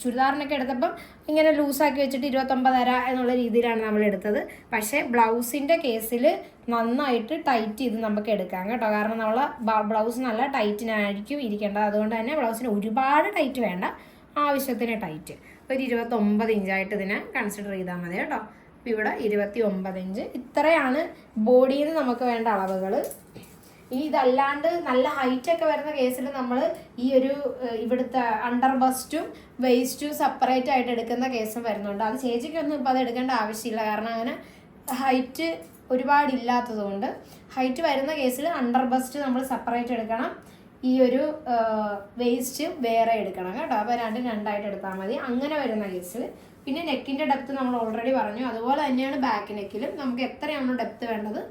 ചുരിദാറിനൊക്കെ എടുത്തപ്പം ഇങ്ങനെ ലൂസാക്കി വെച്ചിട്ട് 29.5 എന്നുള്ള രീതിയിലാണ് നമ്മൾ എടുത്തത്. പക്ഷേ ബ്ലൗസിൻ്റെ കേസിൽ നന്നായിട്ട് ടൈറ്റ് ചെയ്ത് നമുക്ക് എടുക്കാം കേട്ടോ. കാരണം നമ്മളെ ബ്ലൗസ് നല്ല ടൈറ്റിനായിരിക്കും ഇരിക്കേണ്ടത്. അതുകൊണ്ട് തന്നെ ബ്ലൗസിന് ഒരുപാട് ടൈറ്റ് വേണ്ട, ആവശ്യത്തിന് ടൈറ്റ്. ഒരു 29 ഇഞ്ചായിട്ട് ഇതിനെ കൺസിഡർ ചെയ്താൽ മതി കേട്ടോ. അപ്പോൾ ഇവിടെ 29 ഇഞ്ച്. ഇത്രയാണ് ബോഡിയിൽ നിന്ന് നമുക്ക് വേണ്ട അളവുകൾ. ഇനി ഇതല്ലാണ്ട് നല്ല ഹൈറ്റൊക്കെ വരുന്ന കേസിൽ നമ്മൾ ഈ ഒരു ഇവിടുത്തെ അണ്ടർ ബസ്റ്റും വെയ്സ്റ്റും സെപ്പറേറ്റ് ആയിട്ട് എടുക്കുന്ന കേസും വരുന്നുണ്ട്. അത് ചേച്ചിക്കൊന്നും ഇപ്പോൾ അത് എടുക്കേണ്ട ആവശ്യമില്ല. കാരണം അങ്ങനെ ഹൈറ്റ് ഒരുപാടില്ലാത്തത് കൊണ്ട് ഹൈറ്റ് വരുന്ന കേസിൽ അണ്ടർ ബസ്റ്റ് നമ്മൾ സെപ്പറേറ്റ് എടുക്കണം, ഈ ഒരു വേസ്റ്റ് വേറെ എടുക്കണം കേട്ടോ. അപ്പോൾ രണ്ടായിട്ട് എടുത്താൽ മതി അങ്ങനെ വരുന്ന കേസിൽ. പിന്നെ നെക്കിൻ്റെ ഡെപ്ത് നമ്മൾ ഓൾറെഡി പറഞ്ഞു. അതുപോലെ തന്നെയാണ് ബാക്ക് നെക്കിലും നമുക്ക് എത്രയാണോ ഡെപ്ത് വേണ്ടത്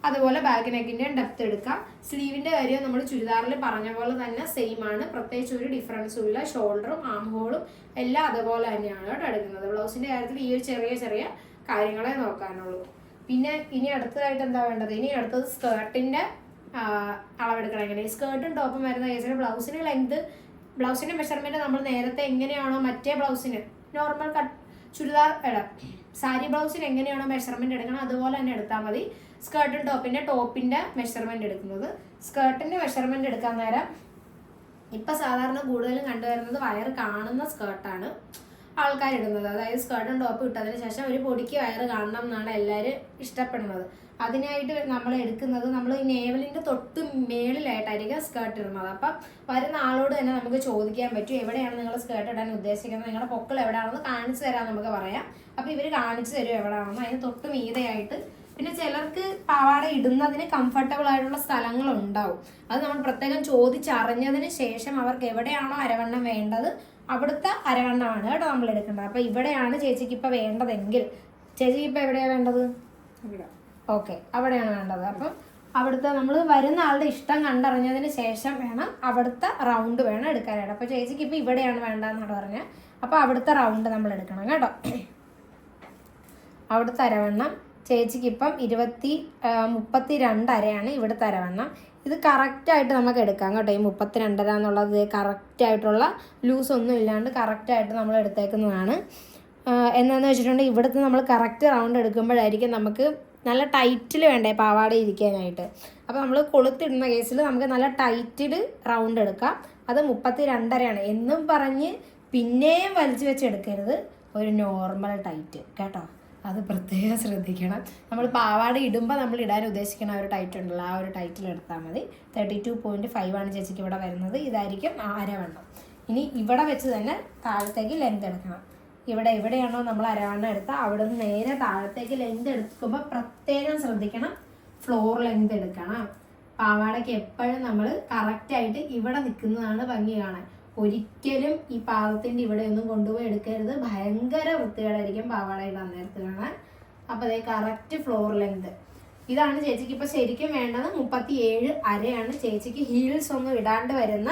അതുപോലെ ബാക്ക് നെക്കിൻ്റെയും ഡെപ്ത് എടുക്കാം. സ്ലീവിൻ്റെ കാര്യം നമ്മൾ ചുരിദാറിൽ പറഞ്ഞ പോലെ തന്നെ സെയിം ആണ്, പ്രത്യേകിച്ച് ഒരു ഡിഫറൻസും ഇല്ല. ഷോൾഡറും ആം ഹോളും എല്ലാം അതുപോലെ തന്നെയാണ് കേട്ടോ എടുക്കുന്നത്. ബ്ലൗസിൻ്റെ കാര്യത്തിൽ ഈ ഒരു ചെറിയ ചെറിയ കാര്യങ്ങളെ നോക്കാനുള്ളൂ. പിന്നെ ഇനി അടുത്തതായിട്ട് എന്താ വേണ്ടത്? ഇനി അടുത്തത് സ്കേർട്ടിൻ്റെ അളവെടുക്കണം. എങ്ങനെ സ്കേർട്ടും ടോപ്പും വരുന്ന കേസിൽ ബ്ലൗസിന് ലെങ്ത്, ബ്ലൗസിൻ്റെ മെഷർമെൻറ്റ് നമ്മൾ നേരത്തെ എങ്ങനെയാണോ മറ്റേ ബ്ലൗസിന് നോർമൽ കട്ട് ചുരിദാർ സാരി ബ്ലൗസിന് എങ്ങനെയാണോ മെഷർമെൻറ്റ് എടുക്കണം അതുപോലെ തന്നെ എടുത്താൽ മതി. സ്കേർട്ടും ടോപ്പിൻ്റെ മെഷർമെൻറ്റ് എടുക്കുന്നത്. സ്കേർട്ടിൻ്റെ മെഷർമെൻറ്റ് എടുക്കാൻ നേരം ഇപ്പം സാധാരണ കൂടുതലും കണ്ടുവരുന്നത് വയറ് കാണുന്ന സ്കേർട്ടാണ് ആൾക്കാരിടുന്നത്. അതായത് സ്കേർട്ടും ടോപ്പും ഇട്ടതിന് ശേഷം ഒരു പൊടിക്ക് വയറ് കാണണം എന്നാണ് എല്ലാവരും ഇഷ്ടപ്പെടുന്നത്. അതിനായിട്ട് നമ്മൾ എടുക്കുന്നത് നമ്മൾ ഈ നേവലിൻ്റെ തൊട്ട് മേളിലായിട്ടായിരിക്കും സ്കേർട്ട് ഇടുന്നത്. അപ്പം വരുന്ന ആളോട് തന്നെ നമുക്ക് ചോദിക്കാൻ പറ്റും എവിടെയാണ് നിങ്ങൾ സ്കേർട്ട് ഇടാൻ ഉദ്ദേശിക്കുന്നത്, നിങ്ങളുടെ പൊക്കൾ എവിടെയാണെന്ന് കാണിച്ചു തരാൻ നമുക്ക് പറയാം. അപ്പോൾ ഇവർ കാണിച്ചു തരും എവിടെയാണെന്ന്. അതിന് തൊട്ട് മീതയായിട്ട്. പിന്നെ ചിലർക്ക് പാവാട ഇടുന്നതിന് കംഫർട്ടബിൾ ആയിട്ടുള്ള സ്ഥലങ്ങളുണ്ടാവും. അത് നമ്മൾ പ്രത്യേകം ചോദിച്ചറിഞ്ഞതിന് ശേഷം അവർക്ക് എവിടെയാണോ അരവണ്ണം വേണ്ടത് അവിടുത്തെ അരവണ്ണമാണ് കേട്ടോ നമ്മൾ എടുക്കേണ്ടത്. അപ്പോൾ ഇവിടെയാണ് ചേച്ചിക്ക് ഇപ്പോൾ വേണ്ടതെങ്കിൽ, ചേച്ചിക്ക് ഇപ്പോൾ എവിടെയാണ് വേണ്ടത്? ഇവിടെ. ഓക്കെ, അവിടെയാണ് വേണ്ടത്. അപ്പം അവിടുത്തെ നമ്മൾ വരുന്ന ആളുടെ ഇഷ്ടം കണ്ടറിഞ്ഞതിന് ശേഷം വേണം അവിടുത്തെ റൗണ്ട് വേണം എടുക്കാനായിട്ട്. അപ്പോൾ ചേച്ചിക്ക് ഇപ്പോൾ ഇവിടെയാണ് വേണ്ടതെന്നാണ് പറഞ്ഞത്. അപ്പോൾ അവിടുത്തെ റൗണ്ട് നമ്മൾ എടുക്കണം കേട്ടോ. അവിടുത്തെ അരവണ്ണം ചേച്ചിക്ക് ഇപ്പം 32 അരയാണ് ഇവിടുത്തെ അരവണ്ണം. ഇത് കറക്റ്റായിട്ട് നമുക്ക് എടുക്കാം കേട്ടോ. ഈ 32 എന്നുള്ളത് കറക്റ്റായിട്ടുള്ള ലൂസൊന്നും ഇല്ലാണ്ട് കറക്റ്റായിട്ട് നമ്മൾ എടുത്തേക്കുന്നതാണ്. എന്താണെന്ന് വെച്ചിട്ടുണ്ടെങ്കിൽ ഇവിടുത്തെ നമ്മൾ കറക്റ്റ് റൗണ്ട് എടുക്കുമ്പോഴായിരിക്കും നമുക്ക് നല്ല ടൈറ്റിൽ വേണ്ടേ പാവാട ഇരിക്കാനായിട്ട്. അപ്പോൾ നമ്മൾ കൊളുത്തിടുന്ന കേസിൽ നമുക്ക് നല്ല ടൈറ്റിൽ റൗണ്ട് എടുക്കാം. അത് 32 എന്നും പറഞ്ഞ് പിന്നെയും വലിച്ചു വെച്ച് എടുക്കരുത്, ഒരു നോർമൽ ടൈറ്റ് കേട്ടോ. അത് പ്രത്യേകം ശ്രദ്ധിക്കണം. നമ്മൾ പാവാട ഇടുമ്പോൾ നമ്മൾ ഇടാൻ ഉദ്ദേശിക്കുന്ന ഒരു ടൈറ്റ് ഉണ്ടല്ലോ, ആ ഒരു ടൈറ്റിൽ എടുത്താൽ മതി. 32.5 ചേച്ചിക്ക് ഇവിടെ വരുന്നത്. ഇതായിരിക്കും അരവണ്ണം. ഇനി ഇവിടെ വെച്ച് തന്നെ താഴത്തേക്ക് ലെങ്ത് എടുക്കണം. എവിടെയാണോ നമ്മൾ അരവണ്ണം എടുത്താൽ അവിടെ നിന്ന് നേരെ താഴത്തേക്ക് ലെങ്ത് എടുക്കുമ്പോൾ പ്രത്യേകം ശ്രദ്ധിക്കണം, ഫ്ലോർ ലെങ്ത് എടുക്കണം. പാവാടയ്ക്ക് എപ്പോഴും നമ്മൾ കറക്റ്റായിട്ട് ഇവിടെ നിൽക്കുന്നതാണ് ഭംഗി കാണാൻ. ഒരിക്കലും ഈ പാദത്തിൻ്റെ ഇവിടെയൊന്നും കൊണ്ടുപോയി എടുക്കരുത്, ഭയങ്കര വൃത്തികേടായിരിക്കും പാവാട ഇടാൻ നേരത്ത് കാണാൻ. അപ്പോൾ അതേ കറക്റ്റ് ഫ്ലോർ ലെങ്ത് ഇതാണ് ചേച്ചിക്ക് ഇപ്പോൾ ശരിക്കും വേണ്ടത്. 37 അരയാണ് ചേച്ചിക്ക് ഹീൽസ് ഒന്നും ഇടാണ്ട് വരുന്ന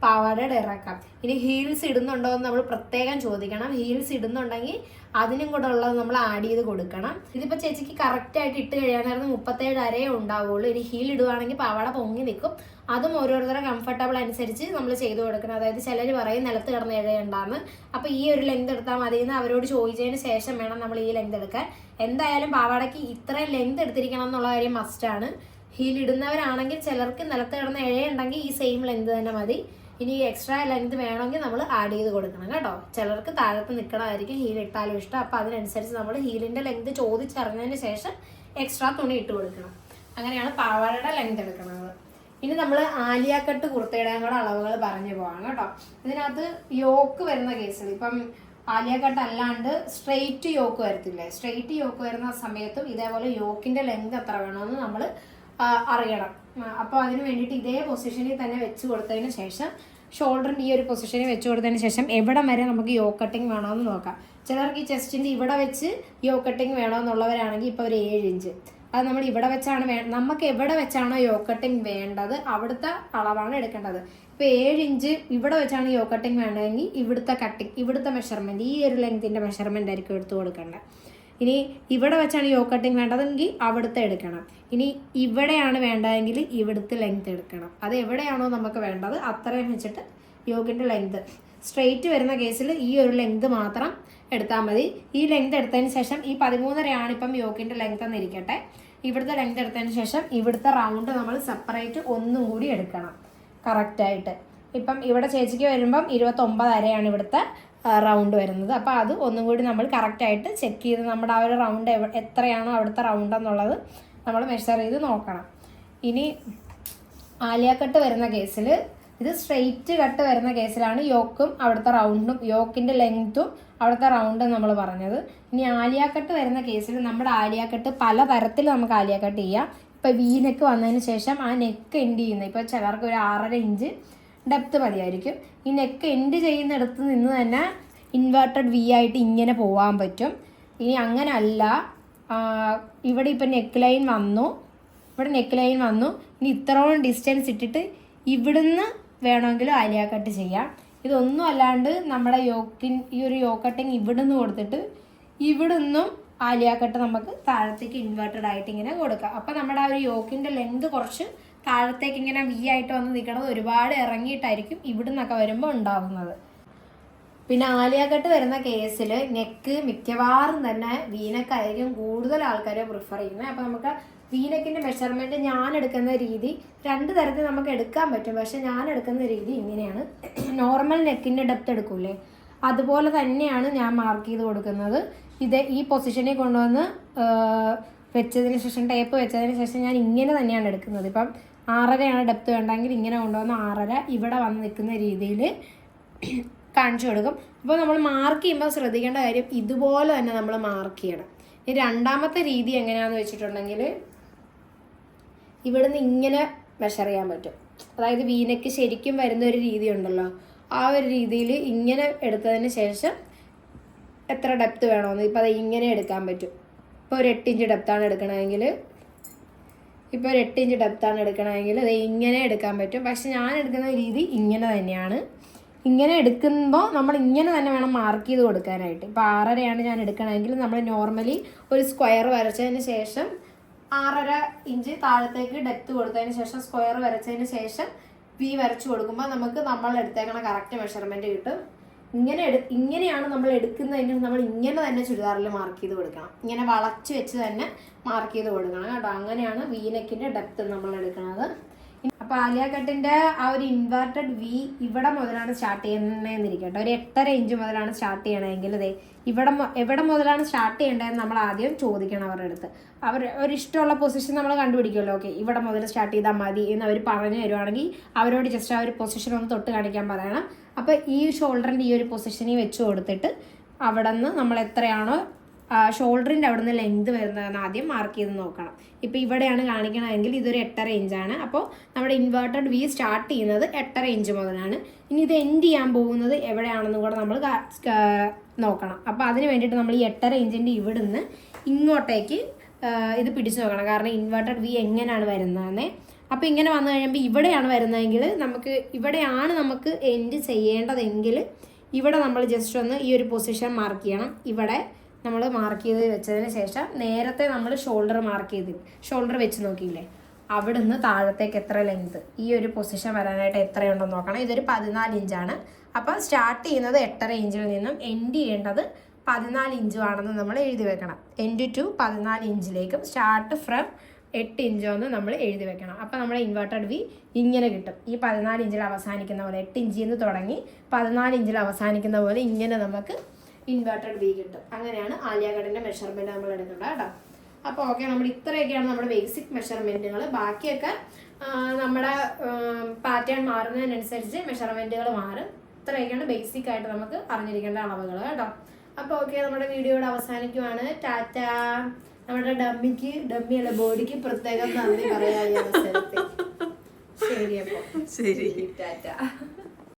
പാവാടയുടെ ഇറക്കം. ഇനി ഹീൽസ് ഇടുന്നുണ്ടോ എന്ന് നമ്മൾ പ്രത്യേകം ചോദിക്കണം. ഹീൽസ് ഇടുന്നുണ്ടെങ്കിൽ അതിനും കൂടെ ഉള്ളത് നമ്മൾ ആഡ് ചെയ്ത് കൊടുക്കണം. ഇതിപ്പോൾ ചേച്ചിക്ക് കറക്റ്റായിട്ട് ഇട്ട് കഴിയാനായിരുന്നു 37 അരയേ ഉണ്ടാവുള്ളൂ. ഇനി ഹീൽ ഇടുവാണെങ്കിൽ പാവാട പൊങ്ങി നിൽക്കും. അതും ഓരോരുത്തരുടെ കംഫർട്ടബിൾ അനുസരിച്ച് നമ്മൾ ചെയ്തു കൊടുക്കണം. അതായത് ചിലർ പറയും നിലത്ത് കിടന്ന് എഴുതേണ്ടാന്ന്. അപ്പോൾ ഈ ഒരു ലെങ്ത് എടുത്താൽ മതി എന്ന് അവരോട് ചോദിച്ചതിന് ശേഷം വേണം നമ്മൾ ഈ ലെങ്ത് എടുക്കാൻ. എന്തായാലും പാവാടയ്ക്ക് ഇത്രയും ലെങ്ത് എടുത്തിരിക്കണം എന്നുള്ള കാര്യം മസ്റ്റാണ്. ഹീൽ ഇടുന്നവരാണെങ്കിൽ ചിലർക്ക് നിലത്ത് കിടന്ന് എഴുതുണ്ടെങ്കിൽ ഈ സെയിം ലെങ്ത് തന്നെ മതി. ഇനി എക്സ്ട്രാ ലെങ്ത് വേണമെങ്കിൽ നമ്മൾ ആഡ് ചെയ്ത് കൊടുക്കണം കേട്ടോ. ചിലർക്ക് താഴത്ത് നിൽക്കണമായിരിക്കും ഹീൽ ഇട്ടാലും ഇഷ്ടം. അപ്പോൾ അതിനനുസരിച്ച് നമ്മൾ ഹീലിൻ്റെ ലെങ്ത് ചോദിച്ചറിഞ്ഞതിന് ശേഷം എക്സ്ട്രാ തുണി ഇട്ട് കൊടുക്കണം. അങ്ങനെയാണ് പാവാടയുടെ ലെങ്ത് എടുക്കുന്നത്. ഇനി നമ്മൾ ആലിയ കട്ട് കുർത്തയുടെ കൂടെ അളവുകൾ പറഞ്ഞു പോകാം കേട്ടോ. ഇതിനകത്ത് യോക്ക് വരുന്ന കേസിൽ ഇപ്പം ആലിയ കട്ട് അല്ലാണ്ട് സ്ട്രെയിറ്റ് യോക്ക് വരത്തില്ലേ, സ്ട്രെയിറ്റ് യോക്ക് വരുന്ന സമയത്തും ഇതേപോലെ യോക്കിൻ്റെ ലെങ്ത് എത്ര വേണമെന്ന് നമ്മൾ അറിയണം. അപ്പോൾ അതിന് വേണ്ടിയിട്ട് ഇതേ പൊസിഷനിൽ തന്നെ വെച്ച് കൊടുത്തതിന് ശേഷം ഷോൾഡറിൻ്റെ ഈ ഒരു പൊസിഷനിൽ വെച്ച് കൊടുത്തതിന് ശേഷം എവിടം വരെ നമുക്ക് യോ കട്ടിങ് വേണമെന്ന് നോക്കാം. ചിലർക്ക് ഈ ചെസ്റ്റിൻ്റെ ഇവിടെ വെച്ച് യോ കട്ടിങ് വേണമെന്നുള്ളവരാണെങ്കിൽ ഇപ്പോൾ ഒരു 7 ഇഞ്ച് അത് നമ്മൾ ഇവിടെ വെച്ചാണ് നമുക്ക് എവിടെ വെച്ചാണോ യോ കട്ടിങ് വേണ്ടത് അവിടുത്തെ അളവാണ് എടുക്കേണ്ടത്. ഇപ്പോൾ 7 ഇഞ്ച് ഇവിടെ വെച്ചാണ് യോ കട്ടിങ് വേണ്ടതെങ്കിൽ ഇവിടുത്തെ കട്ടിങ് ഇവിടുത്തെ മെഷർമെൻറ്റ് ഈ ഒരു ലെങ്തിൻ്റെ മെഷർമെൻ്റ് ആയിരിക്കും എടുത്തു കൊടുക്കേണ്ടത്. ഇനി ഇവിടെ വെച്ചാണ് യോ കട്ടിങ് വേണ്ടതെങ്കിൽ അവിടുത്തെ എടുക്കണം. ഇനി ഇവിടെയാണ് വേണ്ടതെങ്കിൽ ഇവിടുത്തെ ലെങ്ത് എടുക്കണം. അത് എവിടെയാണോ നമുക്ക് വേണ്ടത് അത്രയും വെച്ചിട്ട് യോഗിൻ്റെ ലെങ്ത് സ്ട്രെയിറ്റ് വരുന്ന കേസിൽ ഈ ഒരു ലെങ്ത് മാത്രം എടുത്താൽ മതി. ഈ ലെങ്ത് എടുത്തതിന് ശേഷം ഈ 13.5 ഇപ്പം യോഗിൻ്റെ ലെങ്ത് എന്നിരിക്കട്ടെ. ഇവിടുത്തെ ലെങ്ത് എടുത്തതിന് ശേഷം ഇവിടുത്തെ റൗണ്ട് നമ്മൾ സെപ്പറേറ്റ് ഒന്നും കൂടി എടുക്കണം കറക്റ്റായിട്ട്. ഇപ്പം ഇവിടെ ചേച്ചിക്ക് വരുമ്പം 29.5 ഇവിടുത്തെ റൗണ്ട് വരുന്നത്. അപ്പോൾ അത് ഒന്നും കൂടി നമ്മൾ കറക്റ്റായിട്ട് ചെക്ക് ചെയ്ത് നമ്മുടെ ആ ഒരു റൗണ്ട് എത്രയാണോ അവിടുത്തെ റൗണ്ട് എന്നുള്ളത് നമ്മൾ മെഷർ ചെയ്ത് നോക്കണം. ഇനി ആലിയ കട്ട് വരുന്ന കേസിൽ ഇത് സ്ട്രെയിറ്റ് കട്ട് വരുന്ന കേസിലാണ് യോക്കും അവിടുത്തെ റൗണ്ടും യോക്കിൻ്റെ ലെങ്ത്തും അവിടുത്തെ റൗണ്ടും നമ്മൾ പറഞ്ഞത്. ഇനി ആലിയ കട്ട് വരുന്ന കേസിൽ നമ്മുടെ ആലിയ കട്ട് പല തരത്തിൽ നമുക്ക് ആലിയ കട്ട് ചെയ്യാം. ഇപ്പോൾ വി നെക്ക് വന്നതിന് ശേഷം ആ നെക്ക് എൻഡ് ചെയ്യുന്നത് ഇപ്പോൾ ചിലർക്ക് ഒരു 6.5 ഇഞ്ച് ഡെപ്ത് മതിയായിരിക്കും. ഈ നെക്ക് എൻഡ് ചെയ്യുന്നിടത്ത് നിന്ന് തന്നെ ഇൻവേർട്ടഡ് വി ആയിട്ട് ഇങ്ങനെ പോകാൻ പറ്റും. ഇനി അങ്ങനെ അല്ല, ഇവിടെ ഇപ്പം നെക്ക് ലൈൻ വന്നു, ഇനി ഇത്രയും ഡിസ്റ്റൻസ് ഇട്ടിട്ട് ഇവിടുന്ന് വേണമെങ്കിലും ആലിയ കട്ട് ചെയ്യാം. ഇതൊന്നും അല്ലാണ്ട് നമ്മുടെ ഈ ഒരു യോ കട്ടിങ് ഇവിടുന്ന് കൊടുത്തിട്ട് ഇവിടുന്നും ആലിയ കട്ട് നമുക്ക് താഴത്തേക്ക് ഇൻവേർട്ടഡ് ആയിട്ട് ഇങ്ങനെ കൊടുക്കാം. അപ്പോൾ നമ്മുടെ ആ ഒരു യോക്കിൻ്റെ ലെങ്ത് കുറച്ച് താഴത്തേക്ക് ഇങ്ങനെ വി ആയിട്ട് വന്ന് നിൽക്കുന്നത് ഒരുപാട് ഇറങ്ങിയിട്ടായിരിക്കും ഇവിടുന്നൊക്കെ വരുമ്പോൾ ഉണ്ടാകുന്നത്. പിന്നെ ആലിയ കട്ട് വരുന്ന കേസിൽ നെക്ക് മിക്കവാറും തന്നെ വീനക്കായിരിക്കും കൂടുതൽ ആൾക്കാർ പ്രിഫർ ചെയ്യുന്നത്. അപ്പോൾ നമുക്ക് വീനക്കിൻ്റെ മെഷർമെൻറ്റ് ഞാൻ എടുക്കുന്ന രീതി 2 തരത്തിൽ നമുക്ക് എടുക്കാൻ പറ്റും. പക്ഷെ ഞാൻ എടുക്കുന്ന രീതി ഇങ്ങനെയാണ്. നോർമൽ നെക്കിൻ്റെ ഡെപ്ത് എടുക്കൂലേ അതുപോലെ തന്നെയാണ് ഞാൻ മാർക്ക് ചെയ്ത് കൊടുക്കുന്നത്. ഈ പൊസിഷനിൽ കൊണ്ടുവന്ന് വെച്ചതിന് ശേഷം ടേപ്പ് വെച്ചതിന് ശേഷം ഞാൻ ഇങ്ങനെ തന്നെയാണ് എടുക്കുന്നത്. ഇപ്പം 6.5 ഡെപ്ത് വേണ്ടെങ്കിൽ ഇങ്ങനെ കൊണ്ടുവന്ന് 6.5 ഇവിടെ വന്ന് നിൽക്കുന്ന രീതിയിൽ കാണിച്ചു കൊടുക്കും. അപ്പോൾ നമ്മൾ മാർക്ക് ചെയ്യുമ്പോൾ ശ്രദ്ധിക്കേണ്ട കാര്യം ഇതുപോലെ തന്നെ നമ്മൾ മാർക്ക് ചെയ്യണം. ഈ രണ്ടാമത്തെ രീതി എങ്ങനെയാണെന്ന് വെച്ചിട്ടുണ്ടെങ്കിൽ ഇവിടുന്ന് ഇങ്ങനെ മെഷർ ചെയ്യാൻ പറ്റും. അതായത് വീനക്ക് ശരിക്കും വരുന്ന ഒരു രീതി ഉണ്ടല്ലോ, ആ ഒരു രീതിയിൽ ഇങ്ങനെ എടുത്തതിന് ശേഷം എത്ര ഡെപ്ത് വേണമെന്ന് ഇപ്പോൾ അത് ഇങ്ങനെ എടുക്കാൻ പറ്റും. ഇപ്പോൾ ഒരു 8 ഇഞ്ച് ഡെപ്താണ് എടുക്കണമെങ്കിൽ അത് ഇങ്ങനെ എടുക്കാൻ പറ്റും. പക്ഷെ ഞാൻ എടുക്കുന്ന രീതി ഇങ്ങനെ തന്നെയാണ്. ഇങ്ങനെ എടുക്കുമ്പോൾ നമ്മൾ ഇങ്ങനെ തന്നെ വേണം മാർക്ക് ചെയ്ത് കൊടുക്കാനായിട്ട്. ഇപ്പോൾ 6.5 ഞാൻ എടുക്കണമെങ്കിൽ നമ്മൾ നോർമലി ഒരു സ്ക്വയർ വരച്ചതിന് ശേഷം 6.5 ഇഞ്ച് താഴത്തേക്ക് ഡെപ്ത് കൊടുത്തതിന് ശേഷം സ്ക്വയർ വരച്ചതിന് ശേഷം വി വരച്ചു കൊടുക്കുമ്പോൾ നമുക്ക് നമ്മൾ എടുത്തേക്കണ കറക്റ്റ് മെഷർമെൻറ്റ് കിട്ടും. ഇങ്ങനെയാണ് നമ്മൾ എടുക്കുന്നതിന് നമ്മൾ ഇങ്ങനെ തന്നെ ചുരിദാറിൽ മാർക്ക് ചെയ്ത് കൊടുക്കണം. ഇങ്ങനെ വളച്ച് വെച്ച് തന്നെ മാർക്ക് ചെയ്ത് കൊടുക്കണം കേട്ടോ. അങ്ങനെയാണ് വി നെക്കിൻ്റെ ഡെപ്ത് നമ്മൾ എടുക്കുന്നത്. അപ്പോൾ ആലിയ കട്ടിൻ്റെ ആ ഒരു ഇൻവേർട്ടഡ് വി ഇവിടെ മുതലാണ് സ്റ്റാർട്ട് ചെയ്യുന്നതെന്നിരിക്കട്ടെ. ഒരു 8.5 ഇഞ്ച് മുതലാണ് സ്റ്റാർട്ട് ചെയ്യണമെങ്കിൽ എവിടെ മുതലാണ് സ്റ്റാർട്ട് ചെയ്യേണ്ടതെന്ന് നമ്മൾ ആദ്യം ചോദിക്കണം അവരുടെ അടുത്ത്. ഒരു ഇഷ്ടമുള്ള പൊസിഷൻ നമ്മൾ കണ്ടുപിടിക്കുമല്ലോ. ഓക്കെ, ഇവിടെ മുതൽ സ്റ്റാർട്ട് ചെയ്താൽ മതി എന്ന് അവർ പറഞ്ഞു തരുവാണെങ്കിൽ അവരോട് ജസ്റ്റ് ആ ഒരു പൊസിഷൻ ഒന്ന് തൊട്ട് കാണിക്കാൻ പറയണം. അപ്പോൾ ഈ ഷോൾഡറിൻ്റെ ഈ ഒരു പൊസിഷനിൽ വെച്ച് കൊടുത്തിട്ട് അവിടെ നിന്ന് നമ്മൾ എത്രയാണോ ഷോൾഡറിൻ്റെ അവിടെ നിന്ന് ലെങ്ത് വരുന്നതെന്ന് ആദ്യം മാർക്ക് ചെയ്ത് നോക്കണം. ഇപ്പോൾ ഇവിടെയാണ് കാണിക്കണമെങ്കിൽ ഇതൊരു 8.5 ഇഞ്ചാണ്. അപ്പോൾ നമ്മുടെ ഇൻവേർട്ടഡ് വി സ്റ്റാർട്ട് ചെയ്യുന്നത് 8.5 ഇഞ്ച് മുതലാണ്. ഇനി ഇത് എൻഡ് ചെയ്യാൻ പോകുന്നത് എവിടെയാണെന്നും കൂടെ നമ്മൾ നോക്കണം. അപ്പോൾ അതിന് വേണ്ടിയിട്ട് നമ്മൾ ഈ 8.5 ഇഞ്ചിൻ്റെ ഇവിടുന്ന് ഇങ്ങോട്ടേക്ക് ഇത് പിടിച്ചു നോക്കണം. കാരണം ഇൻവേർട്ടഡ് വി എങ്ങനെയാണ് വരുന്നതെന്നേ. അപ്പോൾ ഇങ്ങനെ വന്നു കഴിയുമ്പോൾ ഇവിടെയാണ് വരുന്നതെങ്കിൽ ഇവിടെയാണ് നമുക്ക് എൻഡ് ചെയ്യേണ്ടതെങ്കിൽ ഇവിടെ നമ്മൾ ജസ്റ്റ് ഒന്ന് ഈ ഒരു പൊസിഷൻ മാർക്ക് ചെയ്യണം. ഇവിടെ നമ്മൾ മാർക്ക് ചെയ്ത് വെച്ചതിന് ശേഷം നേരത്തെ നമ്മൾ ഷോൾഡർ വെച്ച് നോക്കിയില്ലേ, അവിടെ നിന്ന് താഴത്തേക്ക് എത്ര ലെങ്ത് ഈ ഒരു പൊസിഷൻ വരാനായിട്ട് എത്രയുണ്ടെന്ന് നോക്കണം. ഇതൊരു 14 ഇഞ്ചാണ്. അപ്പോൾ സ്റ്റാർട്ട് ചെയ്യുന്നത് 8.5 ഇഞ്ചിൽ നിന്നും എൻഡ് ചെയ്യേണ്ടത് 14 ഇഞ്ചുമാണെന്ന് നമ്മൾ എഴുതി വെക്കണം. എൻഡ് ടു 14 ഇഞ്ചിലേക്കും സ്റ്റാർട്ട് ഫ്രം 8 ഇഞ്ചോന്ന് നമ്മൾ എഴുതി വെക്കണം. അപ്പോൾ നമ്മുടെ ഇൻവേർട്ടഡ് വി ഇങ്ങനെ കിട്ടും. ഈ 14 ഇഞ്ചിൽ അവസാനിക്കുന്ന പോലെ 8 ഇഞ്ചിൽ നിന്ന് തുടങ്ങി 14 ഇഞ്ചിൽ അവസാനിക്കുന്ന പോലെ ഇങ്ങനെ നമുക്ക് ഇൻവേർട്ടഡ് വി കിട്ടും. അങ്ങനെയാണ് ആലിയ കട്ടിൻ്റെ മെഷർമെൻറ്റ് നമ്മൾ എടുക്കേണ്ടത് കേട്ടോ. അപ്പോൾ ഓക്കെ, നമ്മൾ ഇത്രയൊക്കെയാണ് നമ്മുടെ ബേസിക് മെഷർമെൻറ്റുകൾ. ബാക്കിയൊക്കെ നമ്മുടെ പാറ്റേൺ മാറുന്നതിനനുസരിച്ച് മെഷർമെൻറ്റുകൾ മാറും. ഇത്രയൊക്കെയാണ് ബേസിക് ആയിട്ട് നമുക്ക് അറിഞ്ഞിരിക്കേണ്ട അളവുകൾ കേട്ടോ. അപ്പോൾ ഓക്കെ, നമ്മുടെ വീഡിയോയുടെ അവസാനിക്കുവാണ്. ടാറ്റ. നമ്മുടെ ഡമ്മിയല്ല ബോഡിക്ക് പ്രത്യേകം നന്ദി പറയാം ഈ അവസരത്തിൽ. ശരി, അപ്പോൾ ശരി, ടാറ്റ.